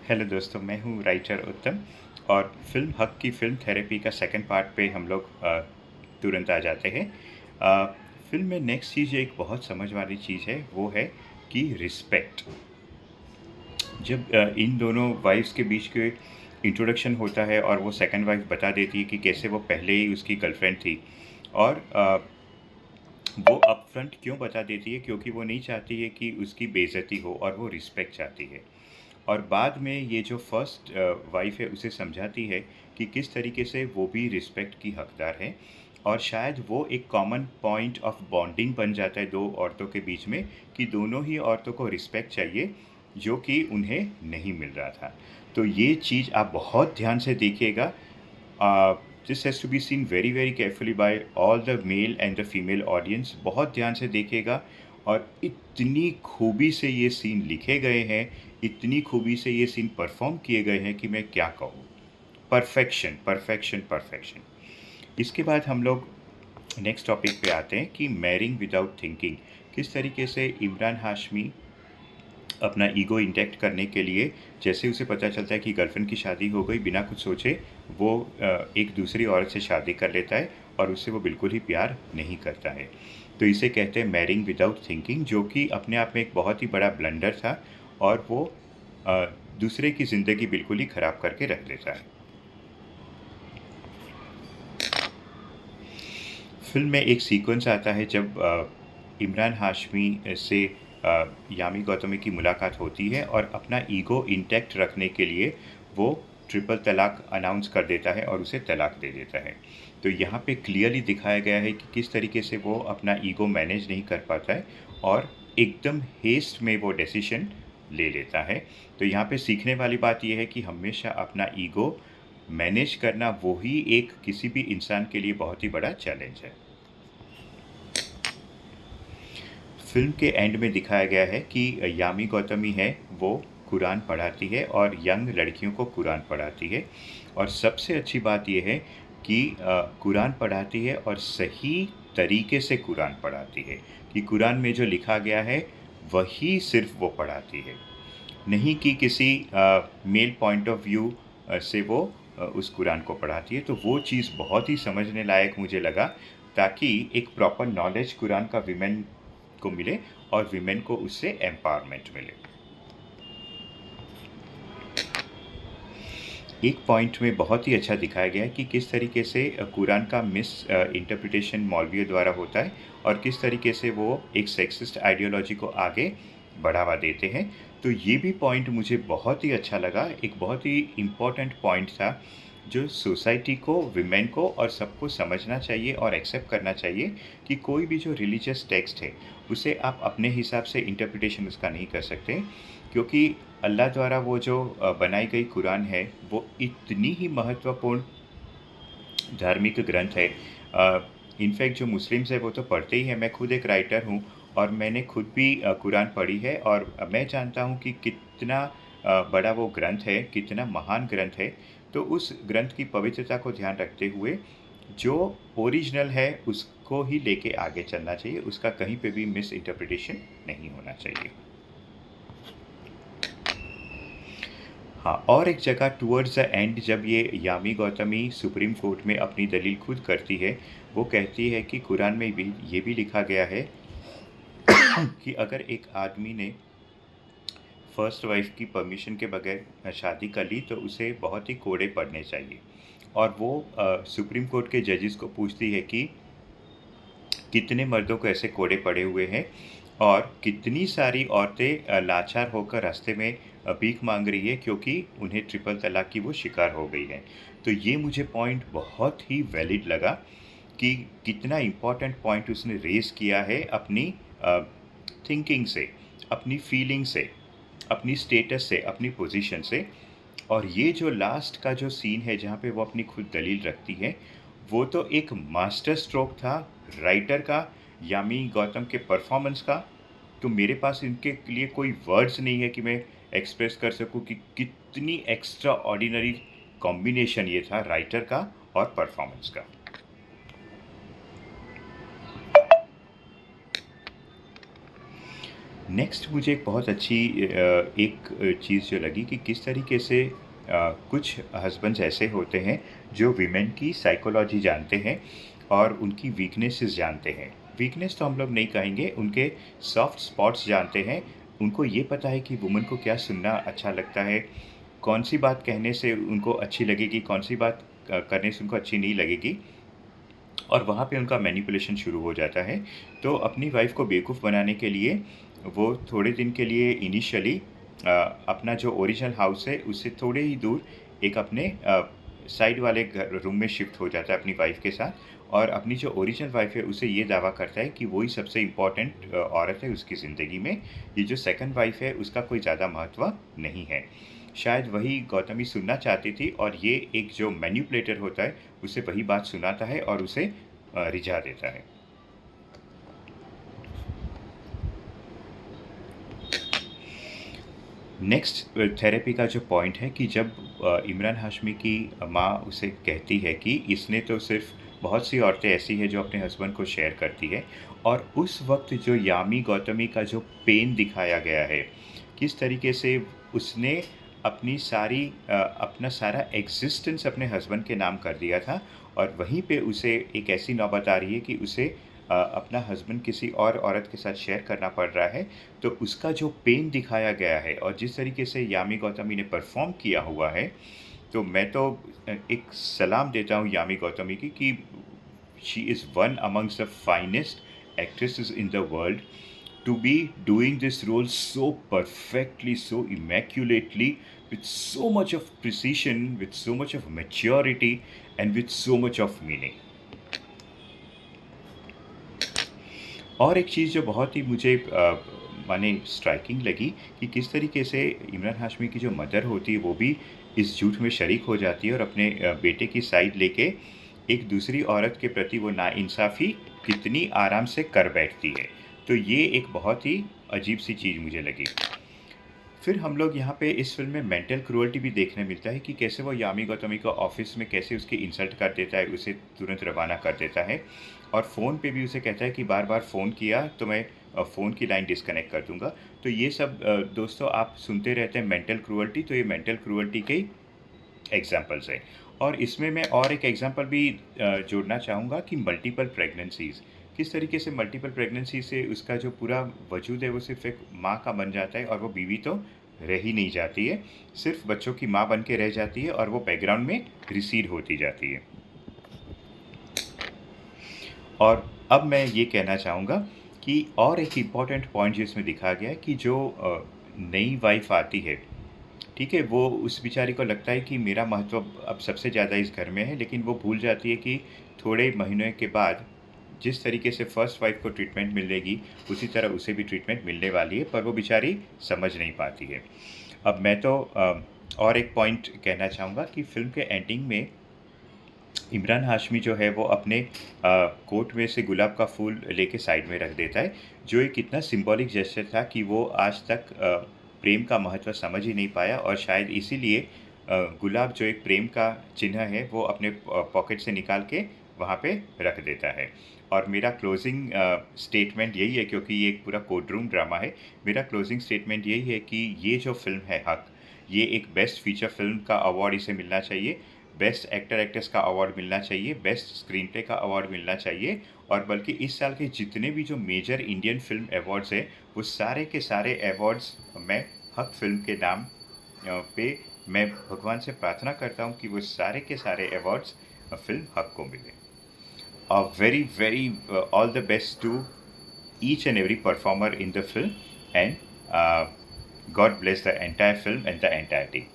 Hello दोस्तों, मैं हूँ राइटर उत्तम और फिल्म हक की फिल्म थेरेपी का सेकंड पार्ट पे हम लोग तुरंत आ जाते हैं। फिल्म में नेक्स्ट चीज़ एक बहुत समझ वाली चीज़ है, वो है कि रिस्पेक्ट। जब इन दोनों वाइफ्स के बीच के इंट्रोडक्शन होता है और वो सेकंड वाइफ बता देती है कि कैसे वो पहले ही उसकी गर्लफ्रेंड थी और वो अपफ्रंट क्यों बता देती है, क्योंकि वो नहीं चाहती है कि उसकी बेइज्जती हो और वो रिस्पेक्ट चाहती है। और बाद में ये जो फर्स्ट वाइफ है उसे समझाती है कि किस तरीके से वो भी रिस्पेक्ट की हकदार है और शायद वो एक कॉमन पॉइंट ऑफ बॉन्डिंग बन जाता है दो औरतों के बीच में कि दोनों ही औरतों को रिस्पेक्ट चाहिए जो कि उन्हें नहीं मिल रहा था। तो ये चीज़ आप बहुत ध्यान से देखिएगा। This has to be seen very very carefully by all the male and the female audience. बहुत ध्यान से देखिएगा और इतनी खूबी से ये सीन लिखे गए हैं, इतनी खूबी से ये सीन परफॉर्म किए गए हैं कि मैं क्या कहूँ। Perfection perfection perfection. इसके बाद हम लोग नेक्स्ट टॉपिक पे आते हैं कि मैरिंग विदाउट थिंकिंग। किस तरीके से इमरान हाशमी अपना ईगो इंटैक्ट करने के लिए, जैसे उसे पता चलता है कि गर्लफ्रेंड की शादी हो गई, बिना कुछ सोचे वो एक दूसरी औरत से शादी कर लेता है और उससे वो बिल्कुल ही प्यार नहीं करता है। तो इसे कहते हैं मैरिंग विदाउट थिंकिंग, जो कि अपने आप में एक बहुत ही बड़ा ब्लंडर था और वो अ, दूसरे की ज़िंदगी बिल्कुल ही ख़राब करके रख देता है। फिल्म में एक सीक्वेंस आता है जब इमरान हाशमी से यामी गौतमी की मुलाकात होती है और अपना ईगो इंटैक्ट रखने के लिए वो ट्रिपल तलाक अनाउंस कर देता है और उसे तलाक दे देता है। तो यहाँ पे क्लियरली दिखाया गया है कि किस तरीके से वो अपना ईगो मैनेज नहीं कर पाता है और एकदम हेस्ट में वो डिसीजन ले लेता है। तो यहाँ पे सीखने वाली बात यह है कि हमेशा अपना ईगो मैनेज करना वो ही एक किसी भी इंसान के लिए बहुत ही बड़ा चैलेंज है। फिल्म के एंड में दिखाया गया है कि यामी गौतमी है वो कुरान पढ़ाती है और यंग लड़कियों को कुरान पढ़ाती है। और सबसे अच्छी बात यह है कि कुरान पढ़ाती है और सही तरीके से कुरान पढ़ाती है, कि कुरान में जो लिखा गया है वही सिर्फ वो पढ़ाती है, नहीं कि किसी मेल पॉइंट ऑफ व्यू से वो उस कुरान को पढ़ाती है। तो वो चीज़ बहुत ही समझने लायक मुझे लगा, ताकि एक प्रॉपर नॉलेज कुरान का विमेन को मिले और विमेन को उससे एम्पावरमेंट मिले। एक पॉइंट में बहुत ही अच्छा दिखाया गया है कि किस तरीके से कुरान का मिस इंटरप्रिटेशन मौलवियों द्वारा होता है और किस तरीके से वो एक सेक्सिस्ट आइडियोलॉजी को आगे बढ़ावा देते हैं। तो ये भी पॉइंट मुझे बहुत ही अच्छा लगा, एक बहुत ही इम्पोर्टेंट पॉइंट था जो सोसाइटी को, विमेन को और सबको समझना चाहिए और एक्सेप्ट करना चाहिए कि कोई भी जो रिलीजियस टेक्स्ट है उसे आप अपने हिसाब से इंटरप्रिटेशन उसका नहीं कर सकते, क्योंकि अल्लाह द्वारा वो जो बनाई गई कुरान है वो इतनी ही महत्वपूर्ण धार्मिक ग्रंथ है। इनफैक्ट जो मुस्लिम्स है वो तो पढ़ते ही हैं। मैं खुद एक राइटर हूँ और मैंने खुद भी कुरान पढ़ी है और मैं जानता हूँ कि कितना बड़ा वो ग्रंथ है, कितना महान ग्रंथ है। तो उस ग्रंथ की पवित्रता को ध्यान रखते हुए जो ओरिजिनल है उसको ही लेके आगे चलना चाहिए, उसका कहीं पे भी मिस इंटरप्रिटेशन नहीं होना चाहिए। हाँ, और एक जगह टुवर्ड्स द एंड जब ये यामी गौतमी सुप्रीम कोर्ट में अपनी दलील खुद करती है, वो कहती है कि कुरान में भी ये भी लिखा गया है कि अगर एक आदमी ने फर्स्ट वाइफ की परमिशन के बगैर शादी कर ली तो उसे बहुत ही कोड़े पड़ने चाहिए। और वो सुप्रीम कोर्ट के जजेस को पूछती है कि कितने मर्दों को ऐसे कोड़े पड़े हुए हैं और कितनी सारी औरतें लाचार होकर रास्ते में भीख मांग रही है क्योंकि उन्हें ट्रिपल तलाक की वो शिकार हो गई है। तो ये मुझे पॉइंट बहुत ही वैलिड लगा कि कितना इम्पोर्टेंट पॉइंट उसने रेज़ किया है अपनी थिंकिंग से, अपनी फीलिंग से, अपनी स्टेटस से, अपनी पोजीशन से। और ये जो लास्ट का जो सीन है जहाँ पे वो अपनी खुद दलील रखती है, वो तो एक मास्टर स्ट्रोक था राइटर का, यामी गौतम के परफॉर्मेंस का। तो मेरे पास इनके लिए कोई वर्ड्स नहीं है कि मैं एक्सप्रेस कर सकूं कि कितनी एक्स्ट्रा ऑर्डिनरी कॉम्बिनेशन ये था राइटर का और परफॉर्मेंस का। नेक्स्ट मुझे एक बहुत अच्छी एक चीज़ जो लगी कि किस तरीके से कुछ हस्बैंड्स ऐसे होते हैं जो वीमेन की साइकोलॉजी जानते हैं और उनकी वीकनेसेस जानते हैं। वीकनेस तो हम लोग नहीं कहेंगे, उनके सॉफ्ट स्पॉट्स जानते हैं। उनको ये पता है कि वुमन को क्या सुनना अच्छा लगता है, कौन-सी बात कहने से उनको अच्छी लगेगी, कौन-सी बात करने से उनको अच्छी नहीं लगेगी। और वहाँ पे उनका मैनिपुलेशन शुरू हो जाता है। तो अपनी वाइफ़ को बेवकूफ़ बनाने के लिए वो थोड़े दिन के लिए इनिशियली अपना जो ओरिजिनल हाउस है उससे थोड़े ही दूर एक अपने साइड वाले घर रूम में शिफ्ट हो जाता है अपनी वाइफ़ के साथ, और अपनी जो ओरिजिनल वाइफ़ है उसे ये दावा करता है कि वो ही सबसे इम्पोर्टेंट औरत है उसकी ज़िंदगी में। ये जो सेकंड वाइफ़ है उसका कोई ज़्यादा महत्व नहीं है। शायद वही गौतमी सुनना चाहती थी, और ये एक जो मैनिपुलेटर होता है उसे वही बात सुनाता है और उसे रिझा देता है। नेक्स्ट थेरेपी का जो पॉइंट है कि जब इमरान हाशमी की माँ उसे कहती है कि इसने तो सिर्फ बहुत सी औरतें ऐसी हैं जो अपने हस्बैंड को शेयर करती है, और उस वक्त जो यामी गौतमी का जो पेन दिखाया गया है, किस तरीके से उसने अपना सारा एग्जिस्टेंस अपने हस्बैंड के नाम कर दिया था, और वहीं पे उसे एक ऐसी नौबत आ रही है कि उसे अपना हस्बैंड किसी और औरत के साथ शेयर करना पड़ रहा है। तो उसका जो पेन दिखाया गया है और जिस तरीके से यामी गौतमी ने परफ़ॉर्म किया हुआ है, तो मैं तो एक सलाम देता हूँ यामी गौतमी की कि she is one amongst the finest actresses in the world, to be doing this role so perfectly, so immaculately, with so much of precision, with so much of maturity, and with so much of meaning. और एक चीज़ जो बहुत ही मुझे माने striking लगी कि किस तरीके से इमरान हाशमी की जो मदर होती है वो भी इस झूठ में शरीक हो जाती है और अपने बेटे की साइड लेके एक दूसरी औरत के प्रति वो नाइंसाफ़ी कितनी आराम से कर बैठती है। तो ये एक बहुत ही अजीब-सी चीज़ मुझे लगी। फिर हम लोग यहाँ पे इस फ़िल्म में मेंटल क्रूअल्टी भी देखने मिलता है कि कैसे वो यामी गौतमी को ऑफ़िस में कैसे उसकी इंसल्ट कर देता है, उसे तुरंत रवाना कर देता है, और फ़ोन पे भी उसे कहता है कि बार-बार फ़ोन किया तो मैं फ़ोन की लाइन डिस्कनेक्ट कर दूँगा। तो ये सब दोस्तों आप सुनते रहते हैं मेंटल क्रूअल्टी, तो ये मेंटल क्रूअल्टी के ही एग्ज़ाम्पल्स हैं। और इसमें मैं और एक एग्ज़ाम्पल भी जोड़ना चाहूँगा कि मल्टीपल प्रेगनेंसीज़, किस तरीके से मल्टीपल प्रेगनेंसी से उसका जो पूरा वजूद है वो सिर्फ़ एक माँ का बन जाता है, और वो बीवी तो रह ही नहीं जाती है, सिर्फ़ बच्चों की माँ बन के रह जाती है और वो बैकग्राउंड में रिसीड होती जाती है। और अब मैं ये कहना चाहूँगा कि और एक इम्पॉर्टेंट पॉइंट जो इसमें दिखाया गया है कि जो नई वाइफ़ आती है, ठीक है, वो उस बेचारी को लगता है कि मेरा महत्व अब सबसे ज़्यादा इस घर में है, लेकिन वो भूल जाती है कि थोड़े महीनों के बाद जिस तरीके से फर्स्ट वाइफ को ट्रीटमेंट मिलेगी, उसी तरह उसे भी ट्रीटमेंट मिलने वाली है, पर वो बेचारी समझ नहीं पाती है। अब मैं तो और एक पॉइंट कहना चाहूँगा कि फ़िल्म के एंडिंग में इमरान हाशमी जो है वो अपने कोट में से गुलाब का फूल लेके साइड में रख देता है, जो एक इतना सिंबॉलिक जेस्चर था कि वो आज तक प्रेम का महत्व समझ ही नहीं पाया, और शायद इसीलिए गुलाब जो एक प्रेम का चिन्ह है वो अपने पॉकेट से निकाल के वहाँ पे रख देता है। और मेरा क्लोजिंग स्टेटमेंट यही है, क्योंकि ये एक पूरा कोर्ट-रूम ड्रामा है, मेरा क्लोजिंग स्टेटमेंट यही है कि ये जो फ़िल्म है हक़, ये एक बेस्ट फीचर फ़िल्म का अवार्ड इसे मिलना चाहिए, बेस्ट एक्टर एक्ट्रेस का अवार्ड मिलना चाहिए, बेस्ट स्क्रीन प्ले का अवार्ड मिलना चाहिए, और बल्कि इस साल के जितने भी जो मेजर इंडियन फ़िल्म अवार्ड्स हैं, वो सारे के सारे अवार्ड्स मैं हक़ फ़िल्म के नाम पे मैं भगवान से प्रार्थना करता हूँ कि वो सारे के सारे अवार्ड्स फ़िल्म हक़ को मिलें। Very all the best to each and every performer in the film, and God bless the entire film and the entire team.